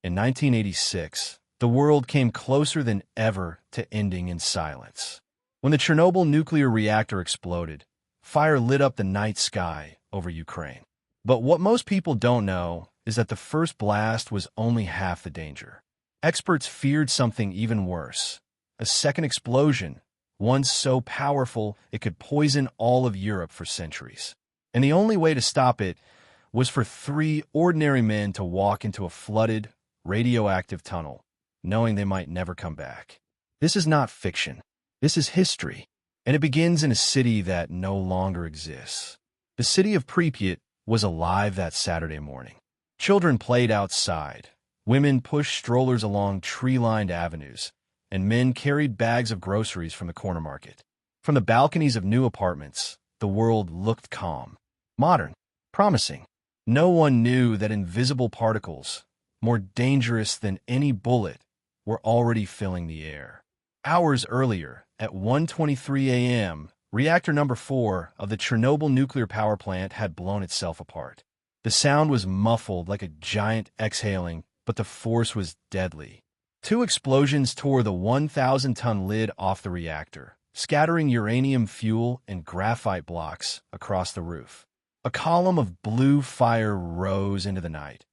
In 1986, the world came closer than ever to ending in silence. When the Chernobyl nuclear reactor exploded, fire lit up the night sky over Ukraine. But what most people don't know is that the first blast was only half the danger. Experts feared something even worse, a second explosion, one so powerful it could poison all of Europe for centuries. And the only way to stop it was for 3 ordinary men to walk into a flooded, radioactive tunnel, knowing they might never come back. This is not fiction. This is history. And it begins in a city that no longer exists. The city of Pripyat was alive that Saturday morning. Children played outside. Women pushed strollers along tree-lined avenues, and men carried bags of groceries from the corner market. From the balconies of new apartments, the world looked calm, modern, promising. No one knew that invisible particles, more dangerous than any bullet, were already filling the air. Hours earlier, at 1:23 a.m., reactor number 4 of the Chernobyl nuclear power plant had blown itself apart. The sound was muffled like a giant exhaling, but the force was deadly. 2 explosions tore the 1,000-ton lid off the reactor, scattering uranium fuel and graphite blocks across the roof. A column of blue fire rose into the night,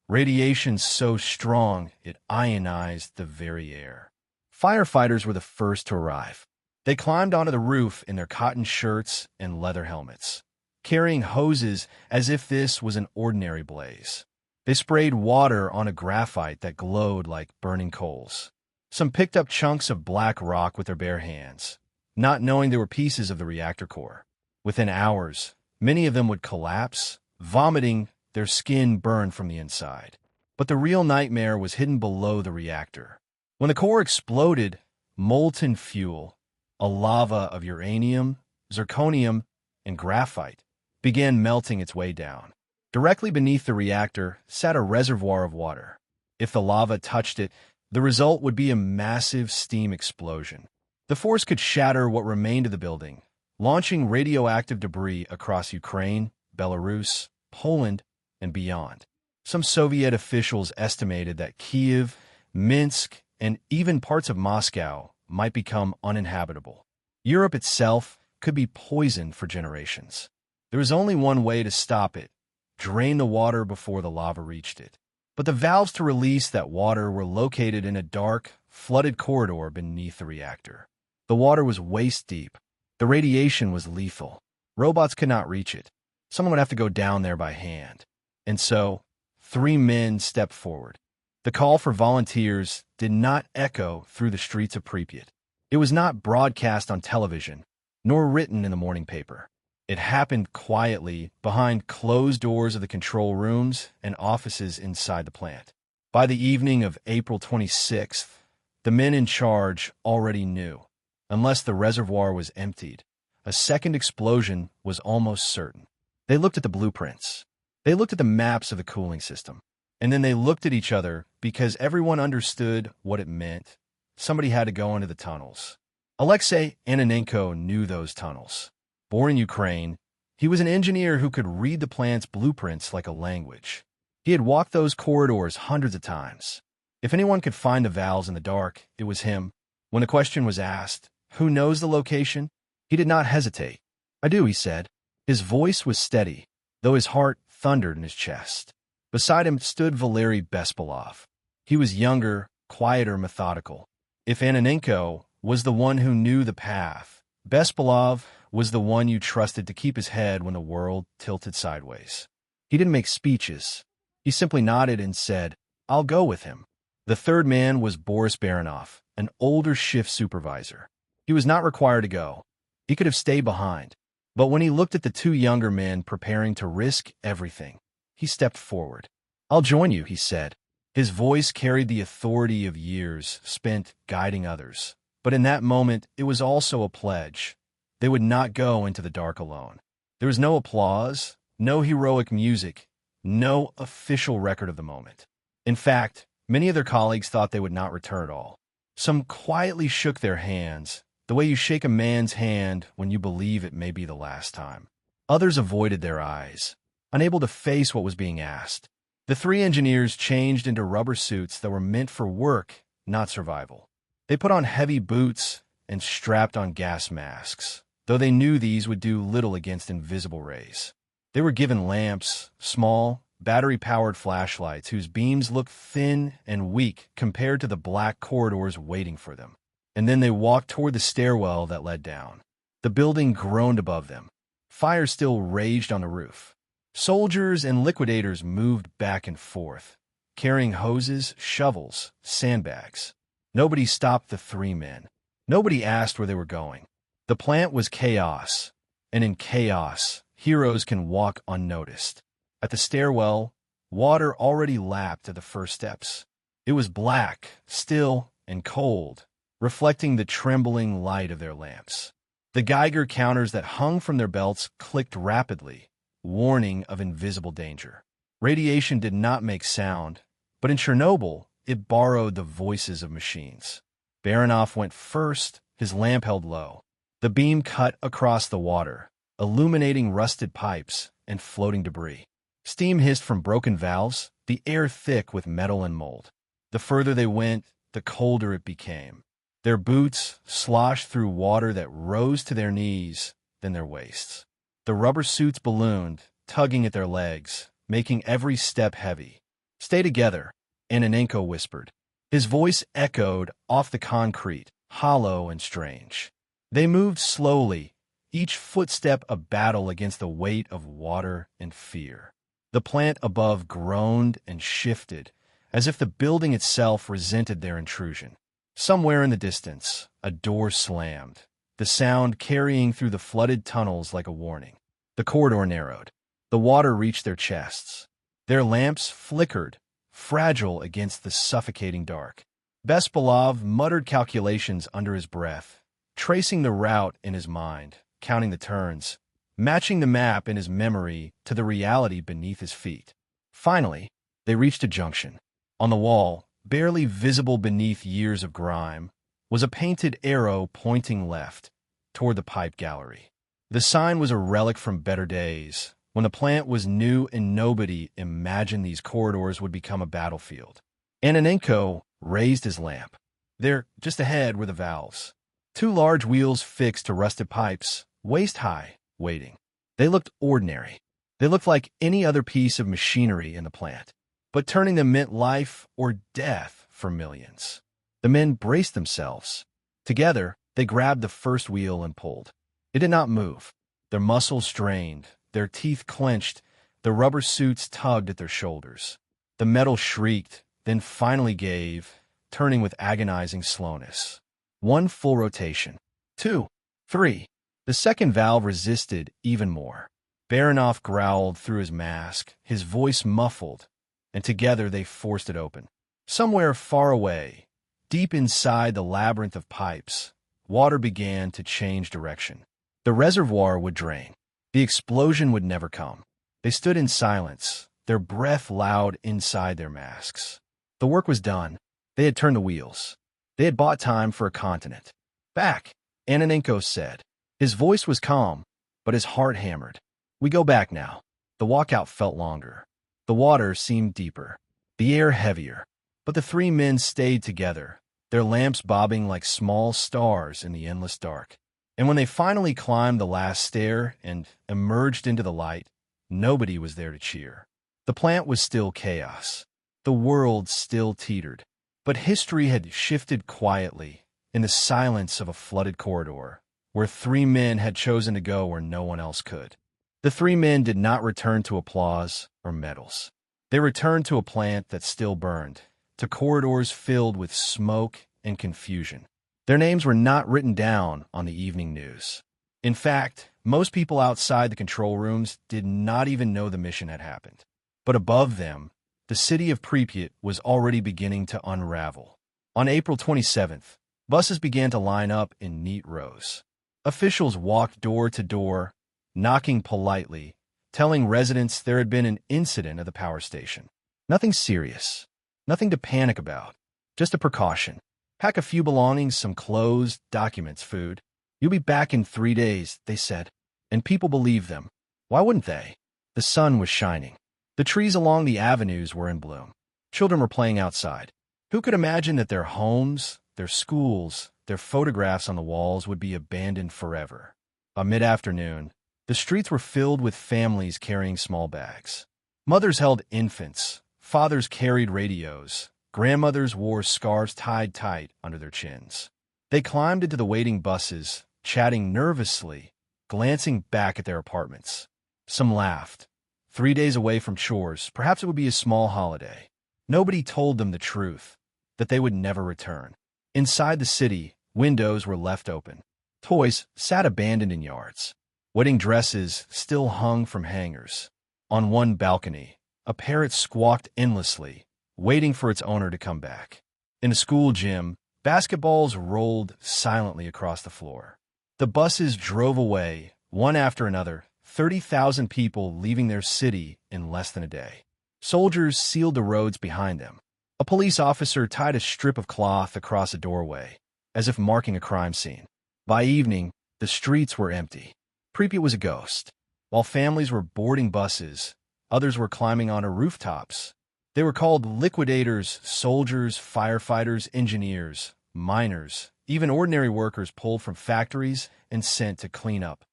radiation so strong it ionized the very air. Firefighters were the first to arrive. They climbed onto the roof in their cotton shirts and leather helmets, carrying hoses as if this was an ordinary blaze. They sprayed water on a graphite that glowed like burning coals. Some picked up chunks of black rock with their bare hands, not knowing they were pieces of the reactor core. Within hours, many of them would collapse, vomiting, their skin burned from the inside. But the real nightmare was hidden below the reactor. When the core exploded, molten fuel, a lava of uranium, zirconium, and graphite, began melting its way down. Directly beneath the reactor sat a reservoir of water. If the lava touched it, the result would be a massive steam explosion. The force could shatter what remained of the building, launching radioactive debris across Ukraine, Belarus, Poland, and beyond. Some Soviet officials estimated that Kyiv, Minsk, and even parts of Moscow might become uninhabitable. Europe itself could be poisoned for generations. There was only one way to stop it: drain the water before the lava reached it. But the valves to release that water were located in a dark, flooded corridor beneath the reactor. The water was waist-deep. The radiation was lethal. Robots could not reach it. Someone would have to go down there by hand. And so, 3 men stepped forward. The call for volunteers did not echo through the streets of Pripyat. It was not broadcast on television, nor written in the morning paper. It happened quietly behind closed doors of the control rooms and offices inside the plant. By the evening of April 26th, the men in charge already knew. Unless the reservoir was emptied, a second explosion was almost certain. They looked at the blueprints. They looked at the maps of the cooling system. And then they looked at each other because everyone understood what it meant. Somebody had to go into the tunnels. Alexei Ananenko knew those tunnels. Born in Ukraine, he was an engineer who could read the plant's blueprints like a language. He had walked those corridors hundreds of times. If anyone could find the valves in the dark, it was him. When the question was asked, "Who knows the location?" he did not hesitate. "I do," he said. His voice was steady, though his heart thundered in his chest. Beside him stood Valeri Bespalov. He was younger, quieter, methodical. If Ananenko was the one who knew the path, Bespalov was the one you trusted to keep his head when the world tilted sideways. He didn't make speeches. He simply nodded and said, "I'll go with him." The third man was Boris Baranov, an older shift supervisor. He was not required to go. He could have stayed behind. But when he looked at the 2 younger men preparing to risk everything, he stepped forward. "I'll join you," he said. His voice carried the authority of years spent guiding others. But in that moment, it was also a pledge. They would not go into the dark alone. There was no applause, no heroic music, no official record of the moment. In fact, many of their colleagues thought they would not return at all. Some quietly shook their hands, the way you shake a man's hand when you believe it may be the last time. Others avoided their eyes, unable to face what was being asked. The three engineers changed into rubber suits that were meant for work, not survival. They put on heavy boots and strapped on gas masks, though they knew these would do little against invisible rays. They were given lamps, small, battery-powered flashlights whose beams looked thin and weak compared to the black corridors waiting for them. And then they walked toward the stairwell that led down. The building groaned above them. Fire still raged on the roof. Soldiers and liquidators moved back and forth, carrying hoses, shovels, sandbags. Nobody stopped the three men. Nobody asked where they were going. The plant was chaos, and in chaos, heroes can walk unnoticed. At the stairwell, water already lapped at the first steps. It was black, still, and cold, reflecting the trembling light of their lamps. The Geiger counters that hung from their belts clicked rapidly, warning of invisible danger. Radiation did not make sound, but in Chernobyl, it borrowed the voices of machines. Baranov went first, his lamp held low. The beam cut across the water, illuminating rusted pipes and floating debris. Steam hissed from broken valves, the air thick with metal and mold. The further they went, the colder it became. Their boots sloshed through water that rose to their knees, then their waists. The rubber suits ballooned, tugging at their legs, making every step heavy. "Stay together," Ananenko whispered. His voice echoed off the concrete, hollow and strange. They moved slowly, each footstep a battle against the weight of water and fear. The plant above groaned and shifted, as if the building itself resented their intrusion. Somewhere in the distance, a door slammed, the sound carrying through the flooded tunnels like a warning. The corridor narrowed. The water reached their chests. Their lamps flickered, fragile against the suffocating dark. Bespalov muttered calculations under his breath, tracing the route in his mind, counting the turns, matching the map in his memory to the reality beneath his feet. Finally, they reached a junction. On the wall, barely visible beneath years of grime, was a painted arrow pointing left, toward the pipe gallery. The sign was a relic from better days, when the plant was new and nobody imagined these corridors would become a battlefield. Ananenko raised his lamp. There, just ahead, were the valves. Two large wheels fixed to rusted pipes, waist-high, waiting. They looked ordinary. They looked like any other piece of machinery in the plant. But turning them meant life or death for millions. The men braced themselves. Together, they grabbed the first wheel and pulled. It did not move. Their muscles strained, their teeth clenched, the rubber suits tugged at their shoulders. The metal shrieked, then finally gave, turning with agonizing slowness. One full rotation. 2, 3. The second valve resisted even more. Baranov growled through his mask, his voice muffled, and together they forced it open. Somewhere far away, deep inside the labyrinth of pipes, water began to change direction. The reservoir would drain. The explosion would never come. They stood in silence, their breath loud inside their masks. The work was done. They had turned the wheels. They had bought time for a continent. "Back," Ananenko said. His voice was calm, but his heart hammered. "We go back now." The walkout felt longer. The water seemed deeper, the air heavier. But the three men stayed together, their lamps bobbing like small stars in the endless dark. And when they finally climbed the last stair and emerged into the light, nobody was there to cheer. The plant was still chaos. The world still teetered. But history had shifted quietly in the silence of a flooded corridor, where three men had chosen to go where no one else could. The three men did not return to applause or medals. They returned to a plant that still burned, to corridors filled with smoke and confusion. Their names were not written down on the evening news. In fact, most people outside the control rooms did not even know the mission had happened. But above them, the city of Pripyat was already beginning to unravel. On April 27th, buses began to line up in neat rows. Officials walked door to door, knocking politely, telling residents there had been an incident at the power station. Nothing serious, nothing to panic about, just a precaution. Pack a few belongings, some clothes, documents, food. You'll be back in 3 days, they said. And people believed them. Why wouldn't they? The sun was shining. The trees along the avenues were in bloom. Children were playing outside. Who could imagine that their homes, their schools, their photographs on the walls would be abandoned forever? By mid-afternoon, the streets were filled with families carrying small bags. Mothers held infants, fathers carried radios, grandmothers wore scarves tied tight under their chins. They climbed into the waiting buses, chatting nervously, glancing back at their apartments. Some laughed. 3 days away from chores, perhaps it would be a small holiday. Nobody told them the truth, that they would never return. Inside the city, windows were left open. Toys sat abandoned in yards. Wedding dresses still hung from hangers. On one balcony, a parrot squawked endlessly, waiting for its owner to come back. In a school gym, basketballs rolled silently across the floor. The buses drove away, one after another, 30,000 people leaving their city in less than a day. Soldiers sealed the roads behind them. A police officer tied a strip of cloth across a doorway, as if marking a crime scene. By evening, the streets were empty. Pripyat was a ghost. While families were boarding buses, others were climbing onto rooftops. They were called liquidators, soldiers, firefighters, engineers, miners, even ordinary workers pulled from factories and sent to clean up.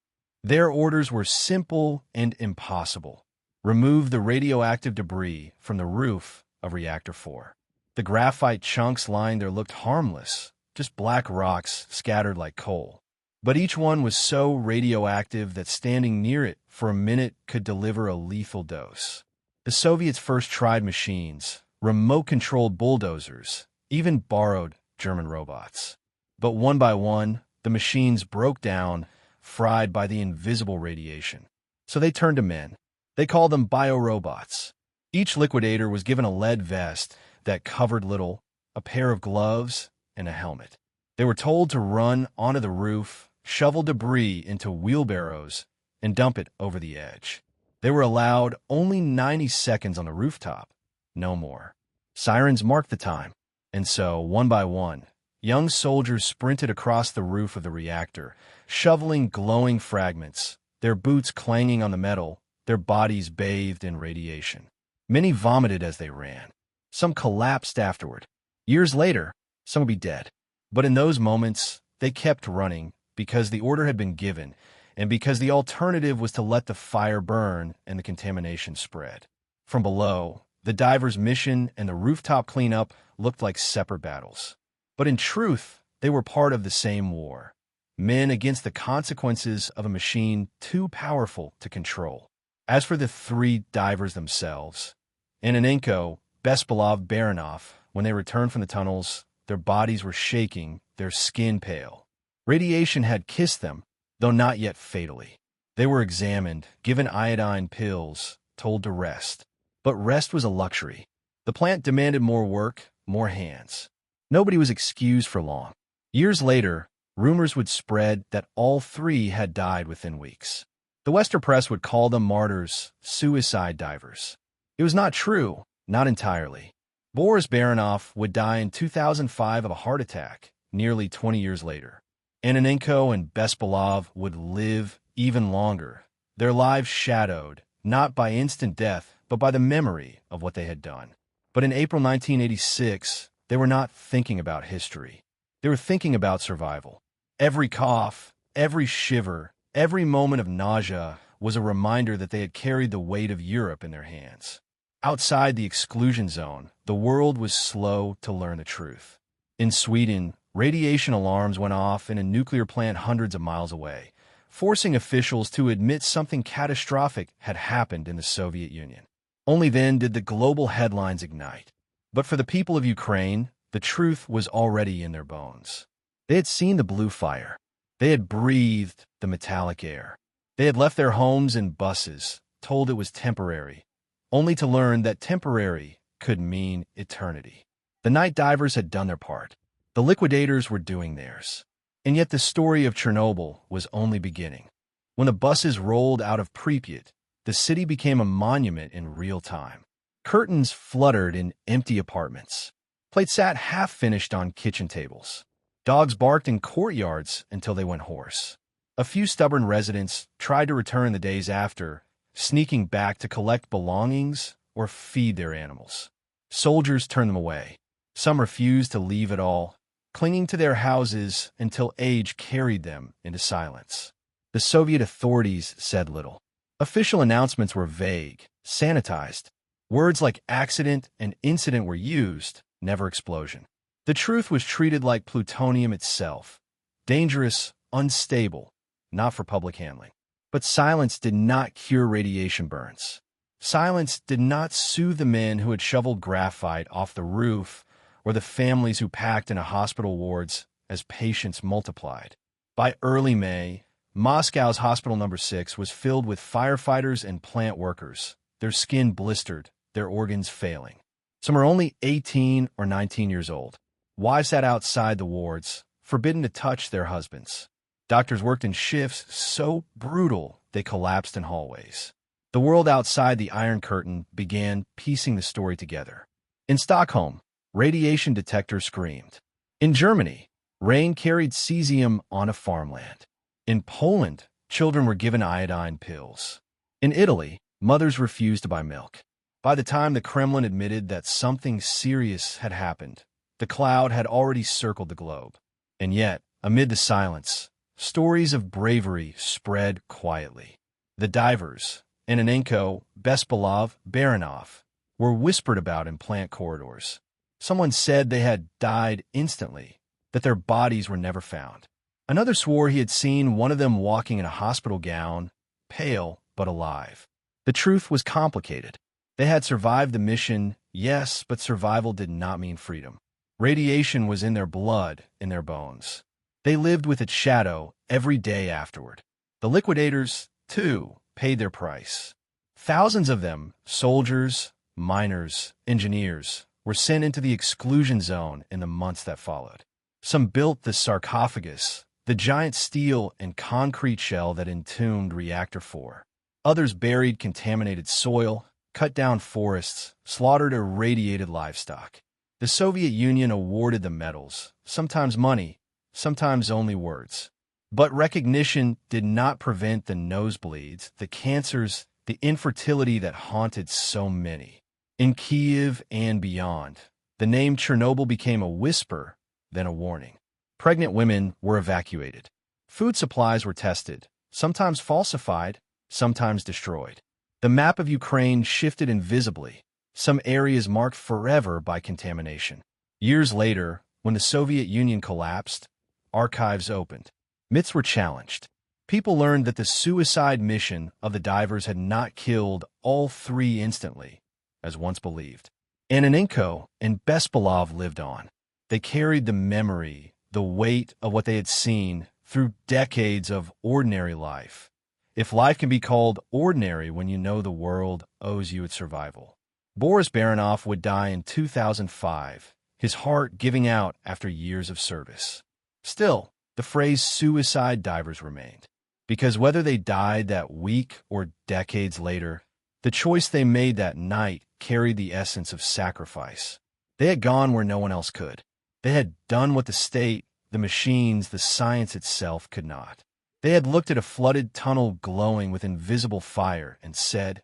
Their orders were simple and impossible. Remove the radioactive debris from the roof of Reactor 4. The graphite chunks lying there looked harmless, just black rocks scattered like coal. But each one was so radioactive that standing near it for a minute could deliver a lethal dose. The Soviets first tried machines, remote-controlled bulldozers, even borrowed German robots. But one by one, the machines broke down, fried by the invisible radiation. So they turned to men. They called them biorobots. Each liquidator was given a lead vest that covered little, a pair of gloves, and a helmet. They were told to run onto the roof, shovel debris into wheelbarrows, and dump it over the edge. They were allowed only 90 seconds on the rooftop, no more. Sirens marked the time, and so, one by one, young soldiers sprinted across the roof of the reactor, shoveling glowing fragments, their boots clanging on the metal, their bodies bathed in radiation. Many vomited as they ran. Some collapsed afterward. Years later, some would be dead. But in those moments, they kept running because the order had been given, and because the alternative was to let the fire burn and the contamination spread. From below, the divers' mission and the rooftop cleanup looked like separate battles. But in truth, they were part of the same war. Men against the consequences of a machine too powerful to control. As for the three divers themselves, Ananenko, Bespalov, Baranov, when they returned from the tunnels, their bodies were shaking, their skin pale. Radiation had kissed them, though not yet fatally. They were examined, given iodine pills, told to rest. But rest was a luxury. The plant demanded more work, more hands. Nobody was excused for long. Years later, rumors would spread that all three had died within weeks. The Western press would call them martyrs, suicide divers. It was not true, not entirely. Boris Baranov would die in 2005 of a heart attack, nearly 20 years later. Ananenko and Bespalov would live even longer, their lives shadowed, not by instant death, but by the memory of what they had done. But in April 1986, they were not thinking about history. They were thinking about survival. Every cough, every shiver, every moment of nausea was a reminder that they had carried the weight of Europe in their hands. Outside the exclusion zone, the world was slow to learn the truth. In Sweden, radiation alarms went off in a nuclear plant hundreds of miles away, forcing officials to admit something catastrophic had happened in the Soviet Union. Only then did the global headlines ignite. But for the people of Ukraine, the truth was already in their bones. They had seen the blue fire. They had breathed the metallic air. They had left their homes in buses, told it was temporary, only to learn that temporary could mean eternity. The night divers had done their part. The liquidators were doing theirs. And yet the story of Chernobyl was only beginning. When the buses rolled out of Pripyat, the city became a monument in real time. Curtains fluttered in empty apartments. Plates sat half-finished on kitchen tables. Dogs barked in courtyards until they went hoarse. A few stubborn residents tried to return the days after, sneaking back to collect belongings or feed their animals. Soldiers turned them away. Some refused to leave at all, clinging to their houses until age carried them into silence. The Soviet authorities said little. Official announcements were vague, sanitized. Words like accident and incident were used, never explosion. The truth was treated like plutonium itself, dangerous, unstable, not for public handling. But silence did not cure radiation burns. Silence did not soothe the men who had shoveled graphite off the roof or the families who packed into hospital wards as patients multiplied. By early May, Moscow's Hospital No. 6 was filled with firefighters and plant workers, their skin blistered, their organs failing. Some were only 18 or 19 years old. Wives sat outside the wards, forbidden to touch their husbands. Doctors worked in shifts so brutal they collapsed in hallways. The world outside the Iron Curtain began piecing the story together. In Stockholm, radiation detectors screamed. In Germany, rain carried cesium on a farmland. In Poland, children were given iodine pills. In Italy, mothers refused to buy milk. By the time the Kremlin admitted that something serious had happened, the cloud had already circled the globe. And yet, amid the silence, stories of bravery spread quietly. The divers, Ananenko, Bespalov, Baranov, were whispered about in plant corridors. Someone said they had died instantly, that their bodies were never found. Another swore he had seen one of them walking in a hospital gown, pale but alive. The truth was complicated. They had survived the mission, yes, but survival did not mean freedom. Radiation was in their blood, in their bones. They lived with its shadow every day afterward. The liquidators, too, paid their price. Thousands of them, soldiers, miners, engineers, were sent into the exclusion zone in the months that followed. Some built the sarcophagus, the giant steel and concrete shell that entombed Reactor 4. Others buried contaminated soil, cut down forests, slaughtered irradiated livestock. The Soviet Union awarded the medals, sometimes money, sometimes only words. But recognition did not prevent the nosebleeds, the cancers, the infertility that haunted so many. In Kyiv and beyond, the name Chernobyl became a whisper, then a warning. Pregnant women were evacuated. Food supplies were tested, sometimes falsified, sometimes destroyed. The map of Ukraine shifted invisibly, some areas marked forever by contamination. Years later, when the Soviet Union collapsed, archives opened. Myths were challenged. People learned that the suicide mission of the divers had not killed all three instantly, as once believed. Ananenko and Bespalov lived on. They carried the memory, the weight of what they had seen through decades of ordinary life. If life can be called ordinary when you know the world owes you its survival. Boris Baranov would die in 2005, his heart giving out after years of service. Still, the phrase suicide divers remained, because whether they died that week or decades later, the choice they made that night carried the essence of sacrifice. They had gone where no one else could. They had done what the state, the machines, the science itself could not. They had looked at a flooded tunnel glowing with invisible fire and said,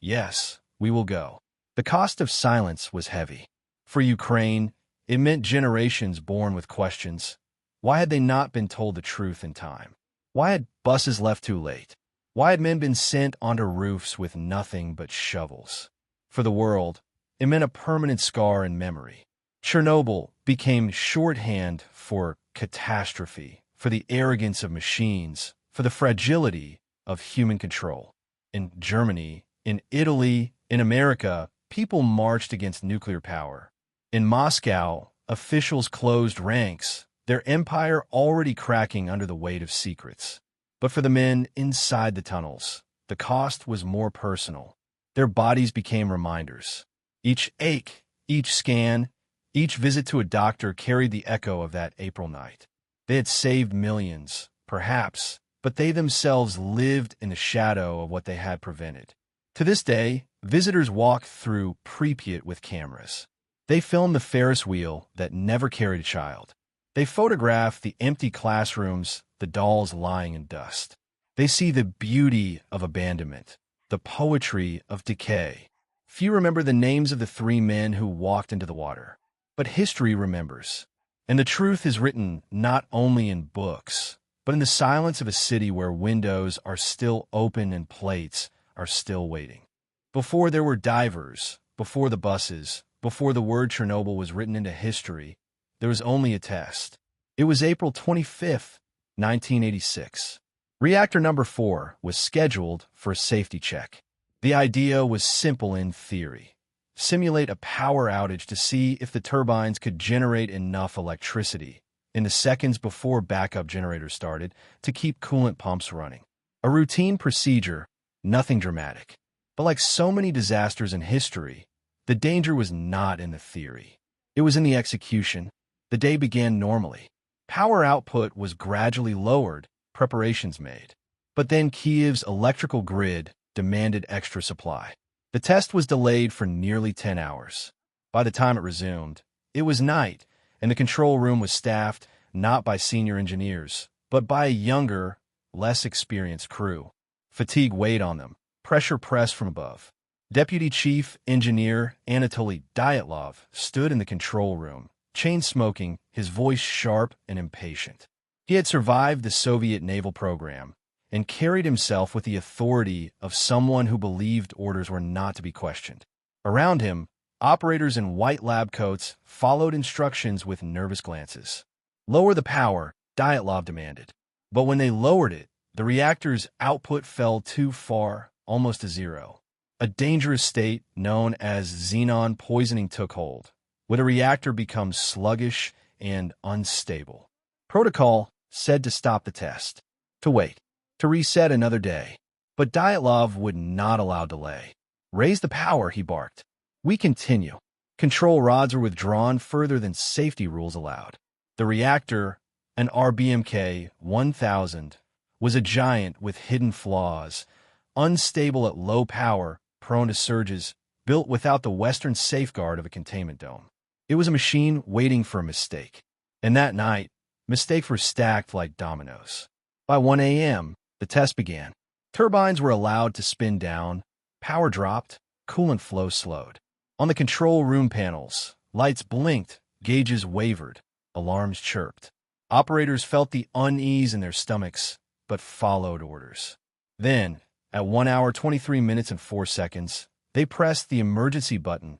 "Yes, we will go." The cost of silence was heavy. For Ukraine, it meant generations born with questions. Why had they not been told the truth in time? Why had buses left too late? Why had men been sent onto roofs with nothing but shovels? For the world, it meant a permanent scar in memory. Chernobyl became shorthand for catastrophe, for the arrogance of machines, for the fragility of human control. In Germany, in Italy, in America, people marched against nuclear power. In Moscow, officials closed ranks, their empire already cracking under the weight of secrets. But for the men inside the tunnels, the cost was more personal. Their bodies became reminders. Each ache, each scan, each visit to a doctor carried the echo of that April night. They had saved millions, perhaps, but they themselves lived in the shadow of what they had prevented. To this day, visitors walk through Pripyat with cameras. They film the Ferris wheel that never carried a child. They photograph the empty classrooms, the dolls lying in dust. They see the beauty of abandonment, the poetry of decay. Few remember the names of the three men who walked into the water, but history remembers. And the truth is written not only in books, but in the silence of a city where windows are still open and plates are still waiting. Before there were divers, before the buses, before the word Chernobyl was written into history, there was only a test. It was April 25th, 1986. Reactor number 4 was scheduled for a safety check. The idea was simple in theory. Simulate a power outage to see if the turbines could generate enough electricity in the seconds before backup generators started to keep coolant pumps running. A routine procedure, nothing dramatic. But like so many disasters in history, the danger was not in the theory. It was in the execution. The day began normally. Power output was gradually lowered, preparations made. But then Kiev's electrical grid demanded extra supply. The test was delayed for nearly 10 hours. By the time it resumed, it was night, and the control room was staffed not by senior engineers, but by a younger, less experienced crew. Fatigue weighed on them, pressure pressed from above. Deputy Chief Engineer Anatoly Dyatlov stood in the control room, chain-smoking, his voice sharp and impatient. He had survived the Soviet naval program and carried himself with the authority of someone who believed orders were not to be questioned. Around him, operators in white lab coats followed instructions with nervous glances. "Lower the power," Dyatlov demanded. But when they lowered it, the reactor's output fell too far, almost to zero. A dangerous state known as xenon poisoning took hold, where the reactor becomes sluggish and unstable. Protocol said to stop the test, to wait, to reset another day. But Dyatlov would not allow delay. "Raise the power," he barked. "We continue." Control rods were withdrawn further than safety rules allowed. The reactor, an RBMK 1000, was a giant with hidden flaws, unstable at low power, prone to surges, built without the Western safeguard of a containment dome. It was a machine waiting for a mistake. And that night, mistakes were stacked like dominoes. By 1 a.m., the test began. Turbines were allowed to spin down, power dropped, coolant flow slowed. On the control room panels, lights blinked, gauges wavered, alarms chirped. Operators felt the unease in their stomachs, but followed orders. Then, at 1 hour 23 minutes and 4 seconds, they pressed the emergency button,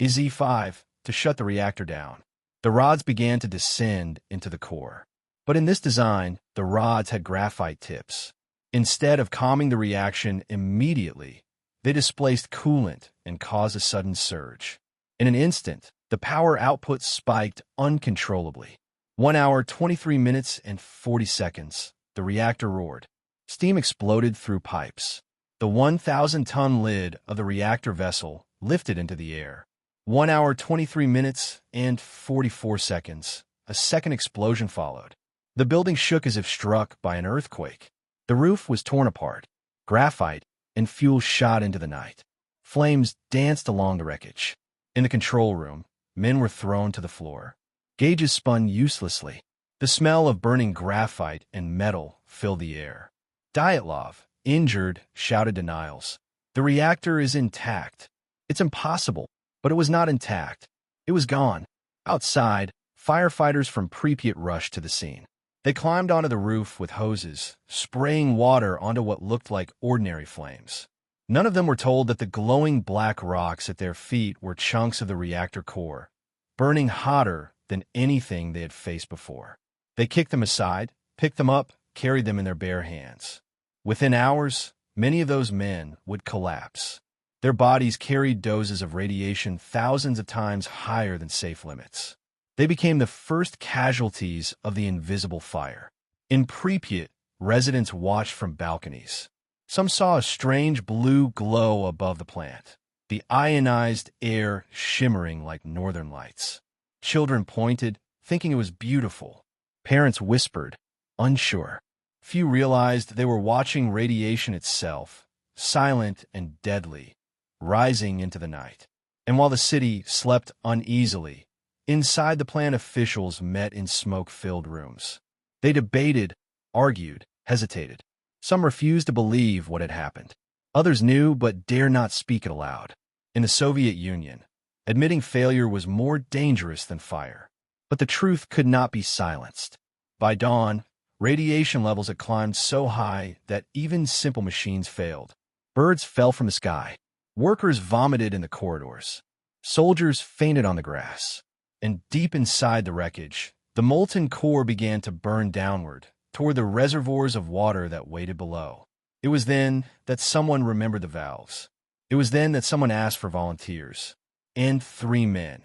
EZ5, to shut the reactor down. The rods began to descend into the core. But in this design, the rods had graphite tips. Instead of calming the reaction immediately, they displaced coolant and caused a sudden surge. In an instant, the power output spiked uncontrollably. 1 hour 23 minutes and 40 seconds, the reactor roared. Steam exploded through pipes. The 1,000-ton lid of the reactor vessel lifted into the air. 1 hour 23 minutes and 44 seconds, a second explosion followed. The building shook as if struck by an earthquake. The roof was torn apart. Graphite and fuel shot into the night. Flames danced along the wreckage. In the control room, men were thrown to the floor. Gauges spun uselessly. The smell of burning graphite and metal filled the air. Dyatlov, injured, shouted denials. "The reactor is intact." "It's impossible." But it was not intact. It was gone. Outside, firefighters from Pripyat rushed to the scene. They climbed onto the roof with hoses, spraying water onto what looked like ordinary flames. None of them were told that the glowing black rocks at their feet were chunks of the reactor core, burning hotter than anything they had faced before. They kicked them aside, picked them up, carried them in their bare hands. Within hours, many of those men would collapse. Their bodies carried doses of radiation thousands of times higher than safe limits. They became the first casualties of the invisible fire. In Pripyat, residents watched from balconies. Some saw a strange blue glow above the plant, the ionized air shimmering like northern lights. Children pointed, thinking it was beautiful. Parents whispered, unsure. Few realized they were watching radiation itself, silent and deadly, rising into the night. And while the city slept uneasily, inside the plant officials met in smoke-filled rooms. They debated, argued, hesitated. Some refused to believe what had happened. Others knew but dare not speak it aloud. In the Soviet Union, admitting failure was more dangerous than fire. But the truth could not be silenced. By dawn, radiation levels had climbed so high that even simple machines failed. Birds fell from the sky. Workers vomited in the corridors. Soldiers fainted on the grass. And deep inside the wreckage, the molten core began to burn downward, toward the reservoirs of water that waited below. It was then that someone remembered the valves. It was then that someone asked for volunteers. And 3 men,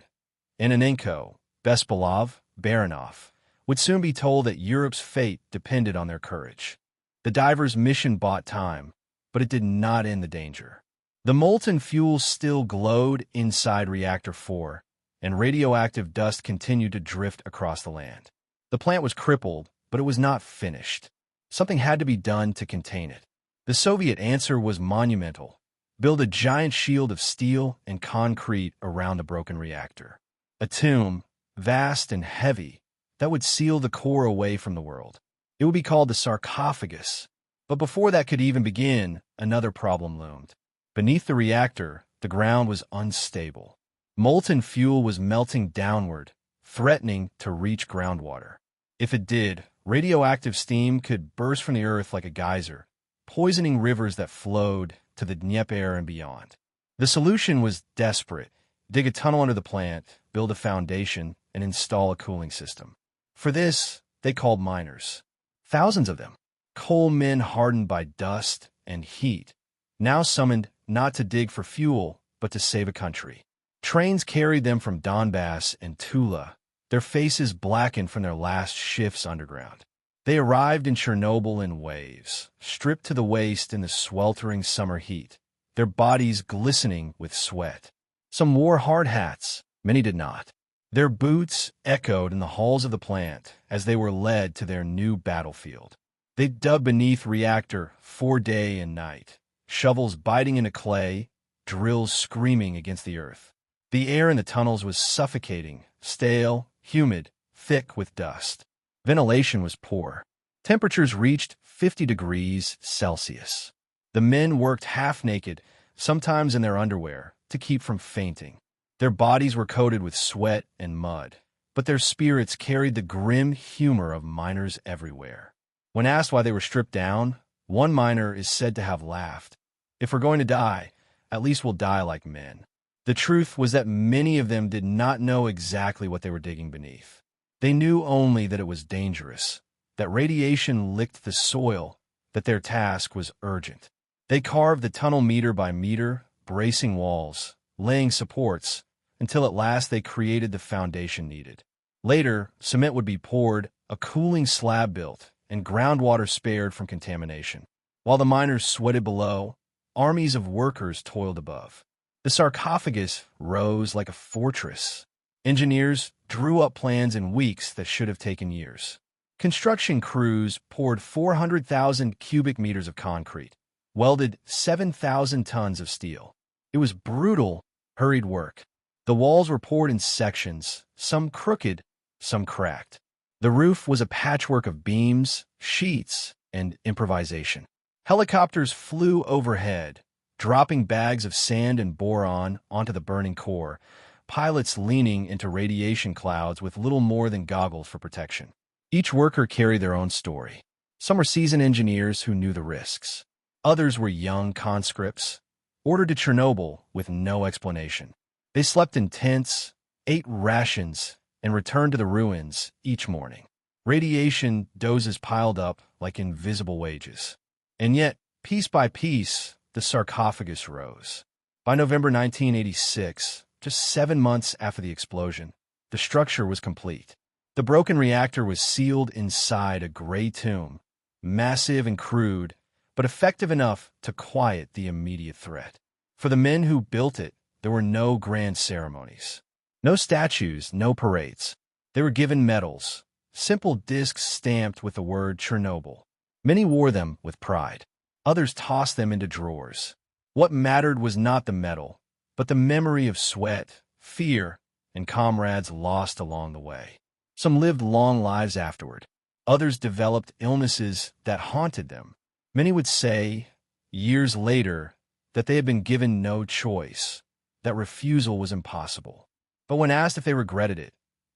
Ananenko, Bespalov, Baranov, would soon be told that Europe's fate depended on their courage. The divers' mission bought time, but it did not end the danger. The molten fuel still glowed inside Reactor 4, and radioactive dust continued to drift across the land. The plant was crippled, but it was not finished. Something had to be done to contain it. The Soviet answer was monumental. Build a giant shield of steel and concrete around the broken reactor. A tomb, vast and heavy, that would seal the core away from the world. It would be called the sarcophagus. But before that could even begin, another problem loomed. Beneath the reactor, the ground was unstable. Molten fuel was melting downward, threatening to reach groundwater. If it did, radioactive steam could burst from the earth like a geyser, poisoning rivers that flowed to the Dnieper and beyond. The solution was desperate. Dig a tunnel under the plant, build a foundation, and install a cooling system. For this, they called miners. Thousands of them. Coal men hardened by dust and heat, now summoned not to dig for fuel, but to save a country. Trains carried them from Donbass and Tula, their faces blackened from their last shifts underground. They arrived in Chernobyl in waves, stripped to the waist in the sweltering summer heat, their bodies glistening with sweat. Some wore hard hats, many did not. Their boots echoed in the halls of the plant as they were led to their new battlefield. They dug beneath Reactor 4 day and night, shovels biting into clay, drills screaming against the earth. The air in the tunnels was suffocating, stale, humid, thick with dust. Ventilation was poor. Temperatures reached 50 degrees Celsius. The men worked half-naked, sometimes in their underwear, to keep from fainting. Their bodies were coated with sweat and mud, but their spirits carried the grim humor of miners everywhere. When asked why they were stripped down, one miner is said to have laughed. "If we're going to die, at least we'll die like men." The truth was that many of them did not know exactly what they were digging beneath. They knew only that it was dangerous, that radiation licked the soil, that their task was urgent. They carved the tunnel meter by meter, bracing walls, laying supports, until at last they created the foundation needed. Later, cement would be poured, a cooling slab built, and groundwater spared from contamination. While the miners sweated below, armies of workers toiled above. The sarcophagus rose like a fortress. Engineers drew up plans in weeks that should have taken years. Construction crews poured 400,000 cubic meters of concrete, welded 7,000 tons of steel. It was brutal, hurried work. The walls were poured in sections, some crooked, some cracked. The roof was a patchwork of beams, sheets, and improvisation. Helicopters flew overhead, dropping bags of sand and boron onto the burning core, pilots leaning into radiation clouds with little more than goggles for protection. Each worker carried their own story. Some were seasoned engineers who knew the risks. Others were young conscripts, ordered to Chernobyl with no explanation. They slept in tents, ate rations, and returned to the ruins each morning. Radiation doses piled up like invisible wages. And yet, piece by piece, the sarcophagus rose. By November 1986, just 7 months after the explosion, the structure was complete. The broken reactor was sealed inside a gray tomb, massive and crude, but effective enough to quiet the immediate threat. For the men who built it, there were no grand ceremonies. No statues, no parades. They were given medals, simple discs stamped with the word Chernobyl. Many wore them with pride. Others tossed them into drawers. What mattered was not the medal, but the memory of sweat, fear, and comrades lost along the way. Some lived long lives afterward. Others developed illnesses that haunted them. Many would say, years later, that they had been given no choice, that refusal was impossible. But when asked if they regretted it,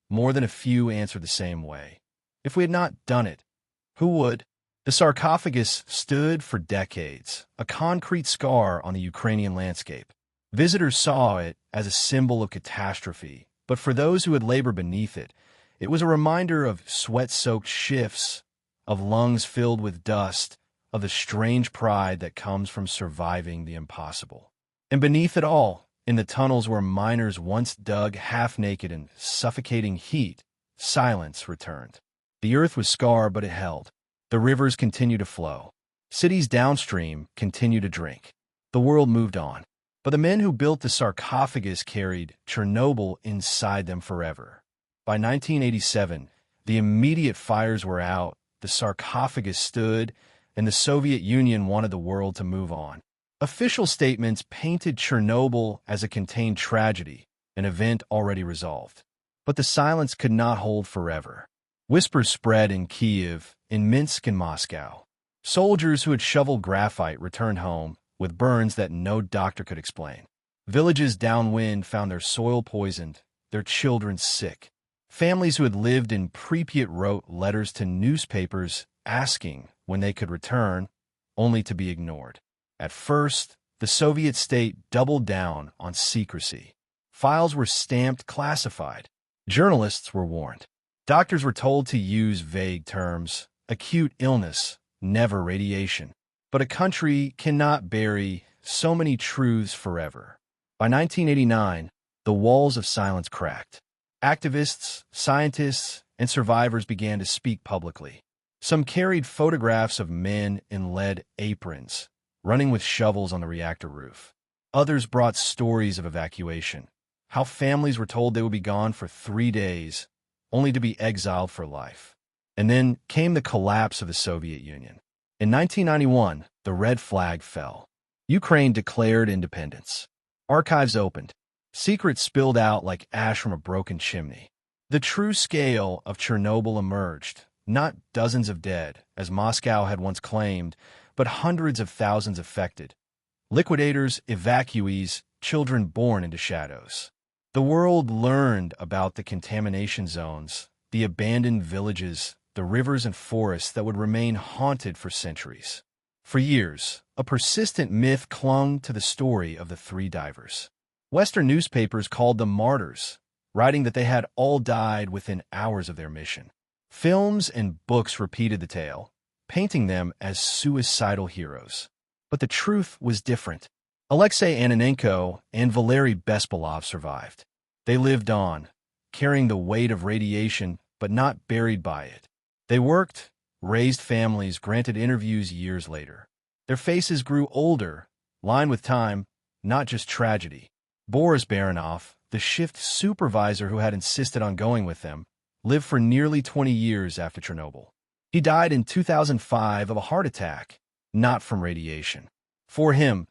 more than a few answered the same way. If we had not done it, who would? The sarcophagus stood for decades, a concrete scar on the Ukrainian landscape. Visitors saw it as a symbol of catastrophe, but for those who had labored beneath it, it was a reminder of sweat-soaked shifts, of lungs filled with dust, of the strange pride that comes from surviving the impossible. And beneath it all, in the tunnels where miners once dug half-naked in suffocating heat, silence returned. The earth was scarred, but it held. The rivers continued to flow. Cities downstream continued to drink. The world moved on. But the men who built the sarcophagus carried Chernobyl inside them forever. By 1987, the immediate fires were out, the sarcophagus stood, and the Soviet Union wanted the world to move on. Official statements painted Chernobyl as a contained tragedy, an event already resolved. But the silence could not hold forever. Whispers spread in Kyiv, in Minsk and Moscow. Soldiers who had shoveled graphite returned home, with burns that no doctor could explain. Villages downwind found their soil poisoned, their children sick. Families who had lived in Pripyat wrote letters to newspapers asking when they could return, only to be ignored. At first, the Soviet state doubled down on secrecy. Files were stamped classified. Journalists were warned. Doctors were told to use vague terms, acute illness, never radiation. But a country cannot bury so many truths forever. By 1989, the walls of silence cracked. Activists, scientists, and survivors began to speak publicly. Some carried photographs of men in lead aprons, running with shovels on the reactor roof. Others brought stories of evacuation, how families were told they would be gone for 3 days, only to be exiled for life. And then came the collapse of the Soviet Union. In 1991, the red flag fell. Ukraine declared independence. Archives opened. Secrets spilled out like ash from a broken chimney. The true scale of Chernobyl emerged, not dozens of dead, as Moscow had once claimed, but hundreds of thousands affected. Liquidators, evacuees, children born into shadows. The world learned about the contamination zones, the abandoned villages, the rivers and forests that would remain haunted for centuries. For years, a persistent myth clung to the story of the 3 divers. Western newspapers called them martyrs, writing that they had all died within hours of their mission. Films and books repeated the tale, painting them as suicidal heroes. But the truth was different. Alexei Ananenko and Valeri Bespalov survived. They lived on, carrying the weight of radiation, but not buried by it. They worked, raised families, granted interviews years later. Their faces grew older, lined with time, not just tragedy. Boris Baranov, the shift supervisor who had insisted on going with them, lived for nearly 20 years after Chernobyl. He died in 2005 of a heart attack, not from radiation. For him,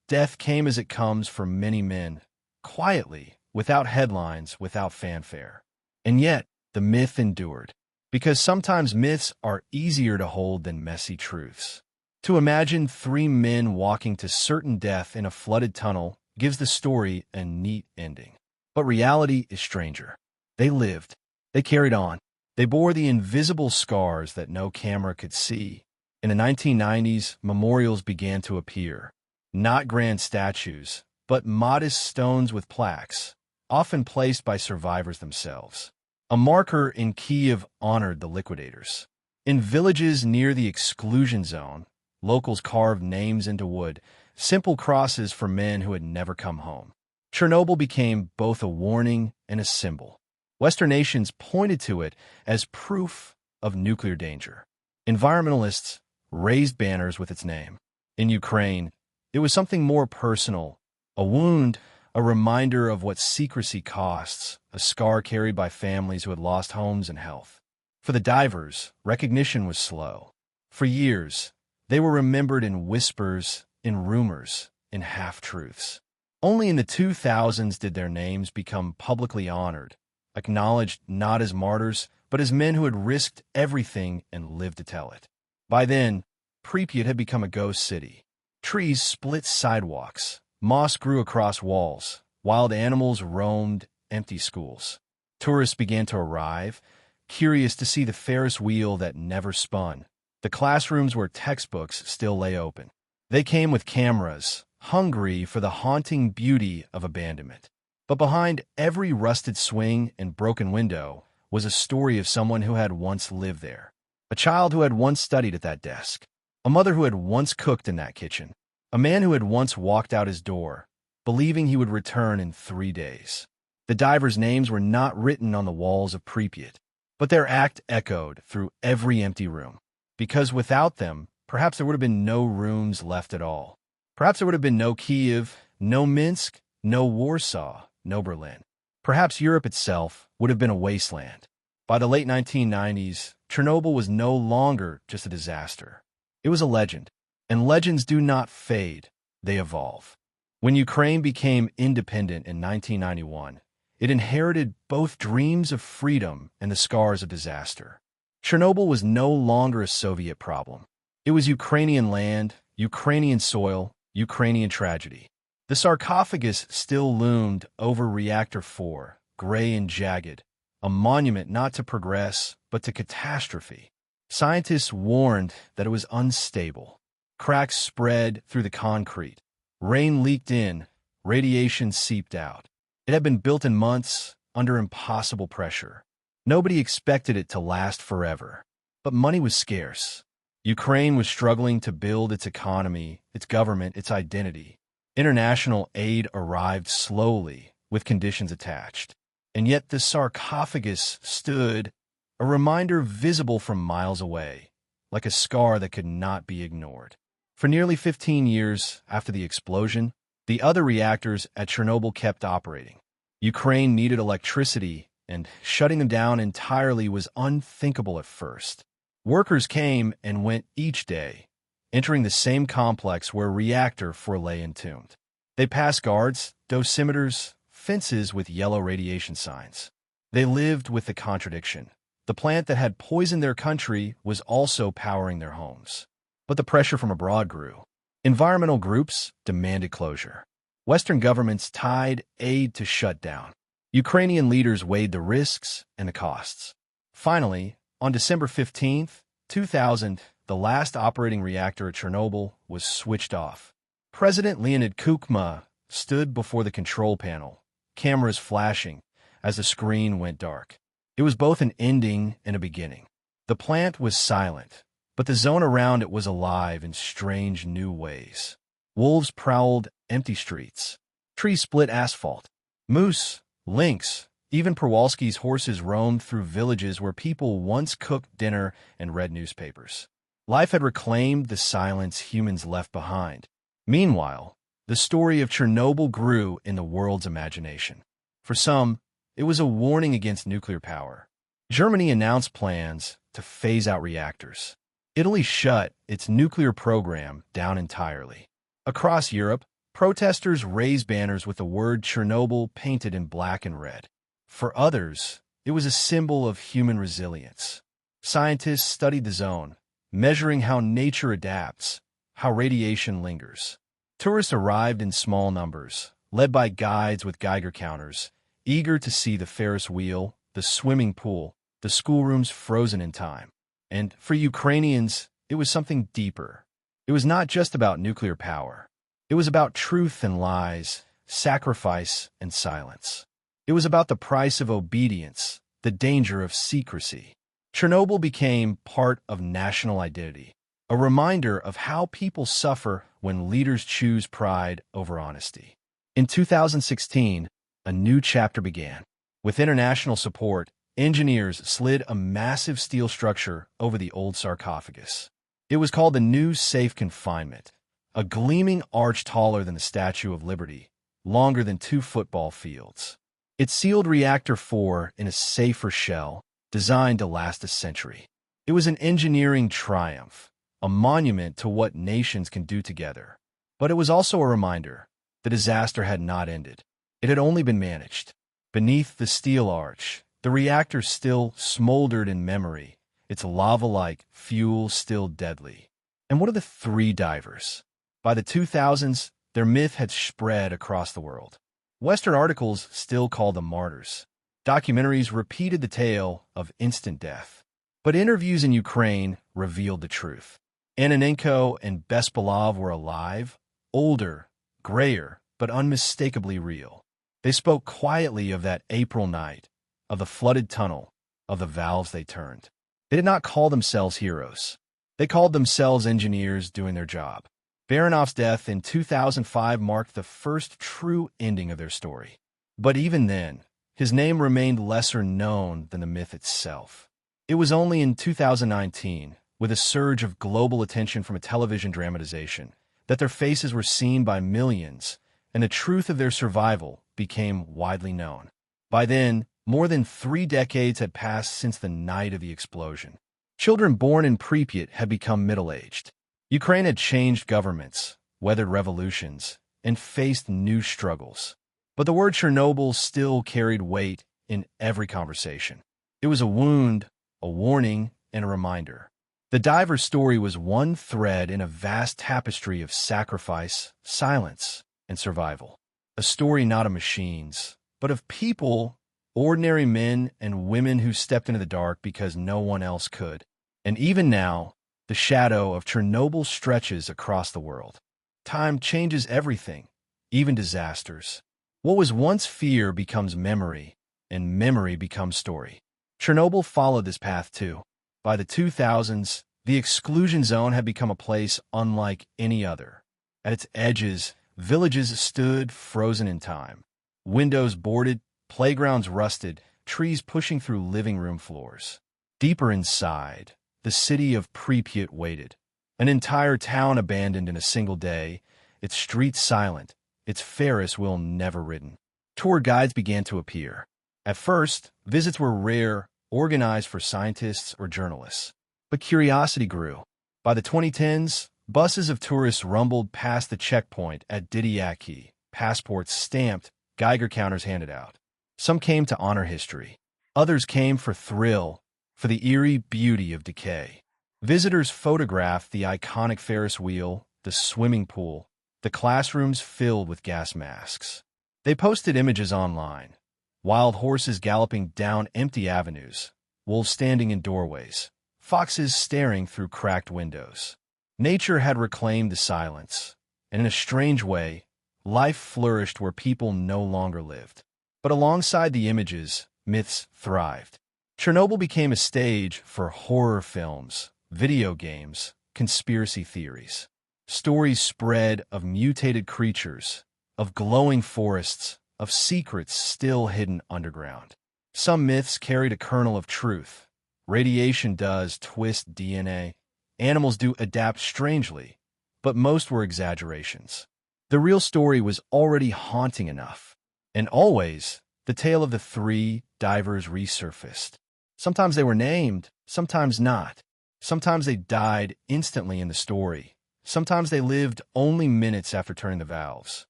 death came as it comes for many men, quietly, without headlines, without fanfare. And yet, the myth endured. Because sometimes myths are easier to hold than messy truths. To imagine 3 men walking to certain death in a flooded tunnel gives the story a neat ending. But reality is stranger. They lived. They carried on. They bore the invisible scars that no camera could see. In the 1990s, memorials began to appear. Not grand statues, but modest stones with plaques, often placed by survivors themselves. A marker in Kyiv honored the liquidators. In villages near the exclusion zone, locals carved names into wood, simple crosses for men who had never come home. Chernobyl became both a warning and a symbol. Western nations pointed to it as proof of nuclear danger. Environmentalists raised banners with its name. In Ukraine, it was something more personal, a wound, a reminder of what secrecy costs, a scar carried by families who had lost homes and health. For the divers, recognition was slow. For years, they were remembered in whispers, in rumors, in half-truths. Only in the 2000s did their names become publicly honored, acknowledged not as martyrs, but as men who had risked everything and lived to tell it. By then, Pripyat had become a ghost city. Trees split sidewalks, moss grew across walls, wild animals roamed empty schools. Tourists began to arrive, curious to see the Ferris wheel that never spun, the classrooms where textbooks still lay open. They came with cameras, hungry for the haunting beauty of abandonment. But behind every rusted swing and broken window was a story of someone who had once lived there, a child who had once studied at that desk, a mother who had once cooked in that kitchen, a man who had once walked out his door, believing he would return in 3 days. The divers' names were not written on the walls of Pripyat, but their act echoed through every empty room. Because without them, perhaps there would have been no rooms left at all. Perhaps there would have been no Kiev, no Minsk, no Warsaw, no Berlin. Perhaps Europe itself would have been a wasteland. By the late 1990s, Chernobyl was no longer just a disaster. It was a legend, and legends do not fade, they evolve. When Ukraine became independent in 1991, it inherited both dreams of freedom and the scars of disaster. Chernobyl was no longer a Soviet problem. It was Ukrainian land, Ukrainian soil, Ukrainian tragedy. The sarcophagus still loomed over Reactor 4, gray and jagged, a monument not to progress, but to catastrophe. Scientists warned that it was unstable. Cracks spread through the concrete. Rain leaked in, radiation seeped out. It had been built in months, under impossible pressure. Nobody expected it to last forever. But money was scarce. Ukraine was struggling to build its economy, its government, its identity. International aid arrived slowly, with conditions attached. And yet the sarcophagus stood, a reminder visible from miles away, like a scar that could not be ignored. For nearly 15 years after the explosion, the other reactors at Chernobyl kept operating. Ukraine needed electricity, and shutting them down entirely was unthinkable at first. Workers came and went each day, entering the same complex where Reactor 4 lay entombed. They passed guards, dosimeters, fences with yellow radiation signs. They lived with the contradiction. The plant that had poisoned their country was also powering their homes. But the pressure from abroad grew. Environmental groups demanded closure. Western governments tied aid to shut down. Ukrainian leaders weighed the risks and the costs. Finally, on December 15, 2000, the last operating reactor at Chernobyl was switched off. President Leonid Kuchma stood before the control panel, cameras flashing as the screen went dark. It was both an ending and a beginning. The plant was silent, but the zone around it was alive in strange new ways. Wolves prowled empty streets. Trees split asphalt. Moose, lynx, even Przewalski's horses roamed through villages where people once cooked dinner and read newspapers. Life had reclaimed the silence humans left behind. Meanwhile, the story of Chernobyl grew in the world's imagination. For some, it was a warning against nuclear power. Germany announced plans to phase out reactors. Italy shut its nuclear program down entirely. Across Europe, protesters raised banners with the word Chernobyl painted in black and red. For others, it was a symbol of human resilience. Scientists studied the zone, measuring how nature adapts, how radiation lingers. Tourists arrived in small numbers, led by guides with Geiger counters, eager to see the Ferris wheel, the swimming pool, the schoolrooms frozen in time. And for Ukrainians, it was something deeper. It was not just about nuclear power. It was about truth and lies, sacrifice and silence. It was about the price of obedience, the danger of secrecy. Chernobyl became part of national identity, a reminder of how people suffer when leaders choose pride over honesty. In 2016, a new chapter began. With international support, engineers slid a massive steel structure over the old sarcophagus. It was called the New Safe Confinement, a gleaming arch taller than the Statue of Liberty, longer than 2 football fields. It sealed Reactor 4 in a safer shell, designed to last a century. It was an engineering triumph, a monument to what nations can do together. But it was also a reminder the disaster had not ended. It had only been managed. Beneath the steel arch, the reactor still smoldered in memory, its lava-like fuel still deadly. And what of the 3 divers? By the 2000s, their myth had spread across the world. Western articles still called them martyrs. Documentaries repeated the tale of instant death. But interviews in Ukraine revealed the truth. Ananenko and Bespalov were alive, older, grayer, but unmistakably real. They spoke quietly of that April night, of the flooded tunnel, of the valves they turned. They did not call themselves heroes. They called themselves engineers doing their job. Baranov's death in 2005 marked the first true ending of their story. But even then, his name remained lesser known than the myth itself. It was only in 2019, with a surge of global attention from a television dramatization, that their faces were seen by millions, and the truth of their survival became widely known. By then, more than 3 decades had passed since the night of the explosion. Children born in Pripyat had become middle-aged. Ukraine had changed governments, weathered revolutions, and faced new struggles. But the word Chernobyl still carried weight in every conversation. It was a wound, a warning, and a reminder. The diver's story was one thread in a vast tapestry of sacrifice, silence, and survival. A story not of machines, but of people, ordinary men and women who stepped into the dark because no one else could. And even now, the shadow of Chernobyl stretches across the world. Time changes everything, even disasters. What was once fear becomes memory, and memory becomes story. Chernobyl followed this path too. By the 2000s, the exclusion zone had become a place unlike any other. At its edges, villages stood frozen in time. Windows boarded, playgrounds rusted, trees pushing through living room floors. Deeper inside, the city of Pripyat waited. An entire town abandoned in a single day, its streets silent, its Ferris wheel never ridden. Tour guides began to appear. At first, visits were rare, organized for scientists or journalists. But curiosity grew. By the 2010s, buses of tourists rumbled past the checkpoint at DIVERS, passports stamped, Geiger counters handed out. Some came to honor history. Others came for thrill, for the eerie beauty of decay. Visitors photographed the iconic Ferris wheel, the swimming pool, the classrooms filled with gas masks. They posted images online. Wild horses galloping down empty avenues, wolves standing in doorways, foxes staring through cracked windows. Nature had reclaimed the silence, and in a strange way, life flourished where people no longer lived. But alongside the images, myths thrived. Chernobyl became a stage for horror films, video games, conspiracy theories. Stories spread of mutated creatures, of glowing forests, of secrets still hidden underground. Some myths carried a kernel of truth. Radiation does twist DNA. Animals do adapt strangely, but most were exaggerations. The real story was already haunting enough. And always, the tale of the 3 divers resurfaced. Sometimes they were named, sometimes not. Sometimes they died instantly in the story. Sometimes they lived only minutes after turning the valves.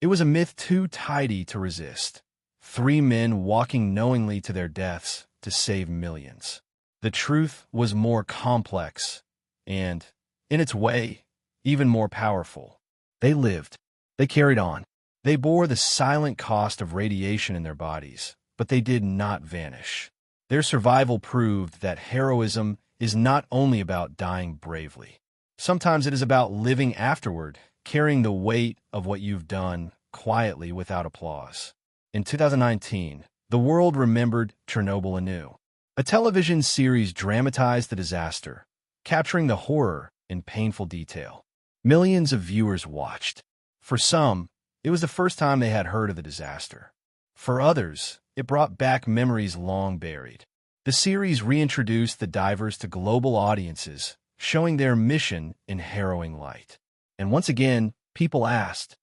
It was a myth too tidy to resist. 3 men walking knowingly to their deaths to save millions. The truth was more complex and, in its way, even more powerful. They lived. They carried on. They bore the silent cost of radiation in their bodies, but they did not vanish. Their survival proved that heroism is not only about dying bravely. Sometimes it is about living afterward, carrying the weight of what you've done quietly without applause. In 2019, the world remembered Chernobyl anew. A television series dramatized the disaster, capturing the horror in painful detail. Millions of viewers watched. For some, it was the first time they had heard of the disaster. For others, it brought back memories long buried. The series reintroduced the divers to global audiences, showing their mission in harrowing light. And once again, people asked,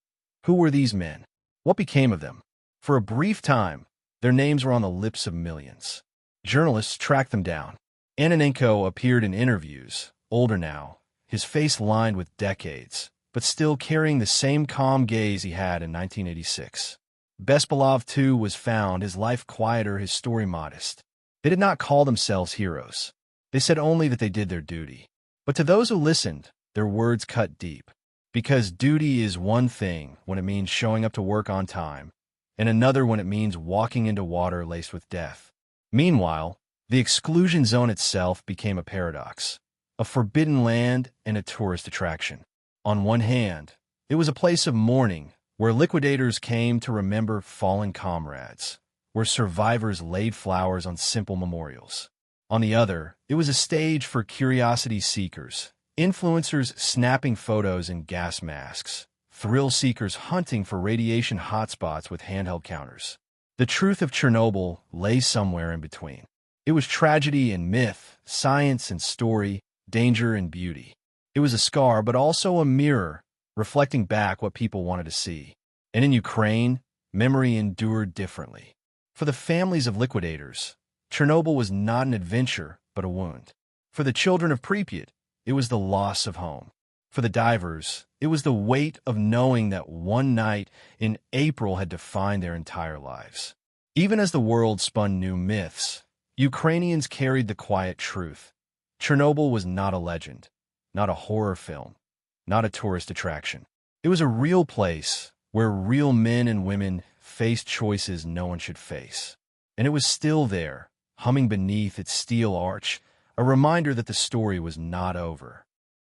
who were these men? What became of them? For a brief time, their names were on the lips of millions. Journalists tracked them down. Ananenko appeared in interviews, older now, his face lined with decades, but still carrying the same calm gaze he had in 1986. Bespalov, too, was found, his life quieter, his story modest. They did not call themselves heroes. They said only that they did their duty. But to those who listened, their words cut deep. Because duty is one thing when it means showing up to work on time, and another when it means walking into water laced with death. Meanwhile, the exclusion zone itself became a paradox, a forbidden land and a tourist attraction. On one hand, it was a place of mourning, where liquidators came to remember fallen comrades, where survivors laid flowers on simple memorials. On the other, it was a stage for curiosity seekers, influencers snapping photos in gas masks, thrill seekers hunting for radiation hotspots with handheld counters. The truth of Chernobyl lay somewhere in between. It was tragedy and myth, science and story, danger and beauty. It was a scar, but also a mirror, reflecting back what people wanted to see. And in Ukraine, memory endured differently. For the families of liquidators, Chernobyl was not an adventure, but a wound. For the children of Pripyat, it was the loss of home. For the divers, it was the weight of knowing that one night in April had defined their entire lives. Even as the world spun new myths, Ukrainians carried the quiet truth. Chernobyl was not a legend, not a horror film, not a tourist attraction. It was a real place where real men and women faced choices no one should face. And it was still there, humming beneath its steel arch, a reminder that the story was not over.